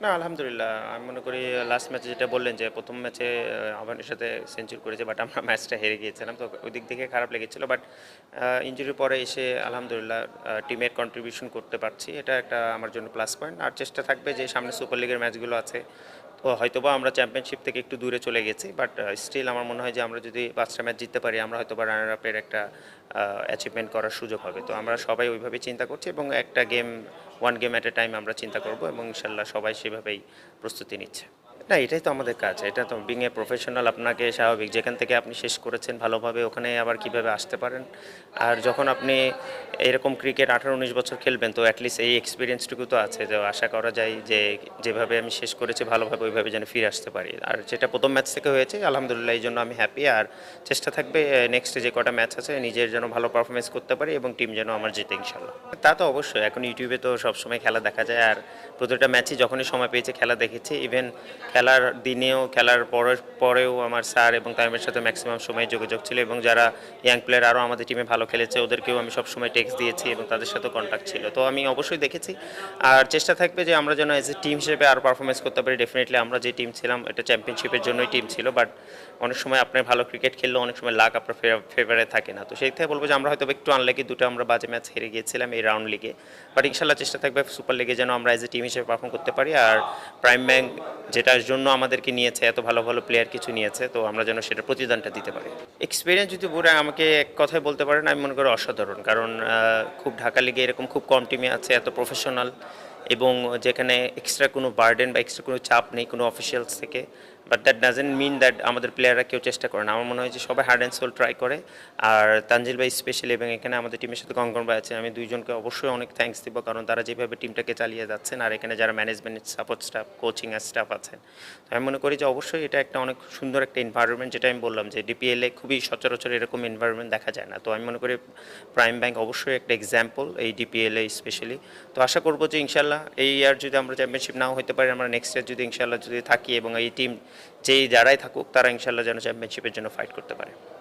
না, আলহামদুলিল্লাহ। আমি মনে করি লাস্ট ম্যাচে যেটা বললেন যে ১ম ম্যাচে আফগানের সাথে সেঞ্চুরি করেছে, বাট আমরা ম্যাচটা হেরে গিয়েছিলাম। তো ওই দিক থেকে খারাপ লেগেছিল। বাট ইনজুরির পরে এসে আলহামদুলিল্লাহ টিমের কন্ট্রিবিউশন করতে পারছি। এটা একটা আমার জন্য প্লাস পয়েন্ট। আর চেষ্টা থাকবে যে সামনে সুপার লিগের ম্যাচগুলো আছে। তো হয়তোবা আমরা চ্যাম্পিয়নশিপ থেকে একটু দূরে চলে গেছি। বাট স্টিল আমার মনে হয় যে আমরা যদি ৫টা ম্যাচ জিততে পারি, আমরা হয়তোবা রানার আপের একটা অ্যাচিভমেন্ট করার সুযোগ হবে। তো আমরা সবাই ওইভাবেই চিন্তা করছি এবং একটা গেম, 1 গেম এট এ টাইম আমরা চিন্তা করব এবং ইনশাআল্লাহ সবাই সেভাবেই প্রস্তুতি নিচ্ছে। না, এটাই তো আমাদের কাজ। এটা তো বিং এ প্রফেশনাল, আপনাকে স্বাভাবিক যেখান থেকে আপনি শেষ করেছেন ভালোভাবে ওখানে আবার কিভাবে আসতে পারেন। আর যখন আপনি এরকম ক্রিকেট ১৮-১৯ বছর খেলবেন, তো অ্যাটলিস্ট এই এক্সপিরিয়েন্সটুকু তো আছে যে আশা করা যায় যে যেভাবে আমি শেষ করেছি ভালোভাবে ওইভাবে যেন ফিরে আসতে পারি। আর যেটা ১ম ম্যাচ থেকে হয়েছে আলহামদুলিল্লাহ, এই জন্য আমি হ্যাপি। আর চেষ্টা থাকবে নেক্সট যে কটা ম্যাচ আছে নিজের যেন ভালো পারফরমেন্স করতে পারি এবং টিম যেন আমার জিতে ইনশাল্লাহ। তা তো অবশ্যই, এখন ইউটিউবে তো সবসময় খেলা দেখা যায়। আর প্রতিটা ম্যাচই যখনই সময় পেয়েছে খেলা দেখেছি। ইভেন খেলার দিনেও খেলার পরেও আমার স্যার এবং তামিমের সাথে ম্যাক্সিমাম সময় যোগাযোগ ছিল এবং যারা ইয়াং প্লেয়ার আরও আমাদের টিমে ভালো খেলেছে ওদেরকেও আমি সবসময় টেক্সট দিয়েছি এবং তাদের সাথেও কন্ট্যাক্ট ছিল। তো আমি অবশ্যই দেখেছি। আর চেষ্টা থাকবে যে আমরা যেন এজ এ টিম হিসেবে আরও পারফরমেন্স করতে পারি। ডেফিনেটলি আমরা যে টিম ছিলাম এটা চ্যাম্পিয়নশিপের জন্যই টিম ছিল। বাট অনেক সময় আপনার ভালো ক্রিকেট খেললেও অনেক সময় লাক আপনার ফেভারে থাকে না। তো সেই থেকে বলবো যে আমরা হয়তো একটু আনলাকি, দুটো আমরা বাজে ম্যাচ হেরে গিয়েছিলাম এই রাউন্ড লিগে। বাট ইনশাল্লাহ চেষ্টা থাকবে সুপার লিগে যেন আমরা এজ এ টিম হিসেবে পারফর্ম করতে পারি। আর প্রাইম ব্যাংক যেটার জন্য আমাদেরকে নিয়েছে, এত ভালো ভালো প্লেয়ার কিছু নিয়েছে, তো আমরা যেন সেটা প্রতিদানটা দিতে পারি। এক্সপিরিয়েন্স যদি পুরো আমাকে এক কথায় বলতে পারেন, আমি মনে করি অসাধারণ। কারণ খুব ঢাকা লিগে এরকম খুব কম টিমে আছে এত প্রফেশনাল এবং যেখানে এক্সট্রা কোনো বার্ডেন বা এক্সট্রা কোনো চাপ নেই কোনো অফিসিয়ালস থেকে। But that doesn't mean that আমাদের প্লেয়াররা কেউ চেষ্টা করে না। আমার মনে হয় যে সবাই হার্ড অ্যান্ড সোল ট্রাই করে। আর তানজিল ভাই স্পেশালি এবং এখানে আমাদের টিমের সাথে কঙ্কন ভাই আছে, আমি দুইজনকে অবশ্যই অনেক থ্যাঙ্কস দিব। কারণ তারা যেভাবে টিমটাকে চালিয়ে যাচ্ছেন আর এখানে যারা ম্যানেজমেন্ট সাপোর্ট স্টাফ, কোচিং আর স্টাফ আছেন, তো আমি মনে করি যে অবশ্যই এটা একটা অনেক সুন্দর একটা এনভায়রনমেন্ট। যেটা আমি বললাম যে ডিপিএলে খুবই সচরাচর এরকম এনভায়রনমেন্ট দেখা যায় না। তো আমি মনে করি প্রাইম ব্যাংক অবশ্যই একটা এক্সাম্পল এই ডিপিএলে স্পেশালি। তো আশা করবো যে ইনশাল্লাহ এই ইয়ার যদি আমরা চ্যাম্পিয়নশিপ নাও হতে পারি, আমরা নেক্সট ইয়ার যদি ইনশাল্লাহ যদি থাকি এবং এই টিম যেই যারাই থাকুক তারা ইনশাল্লাহ যেন চ্যাম্পিয়নশিপের জন্য ফাইট করতে পারে।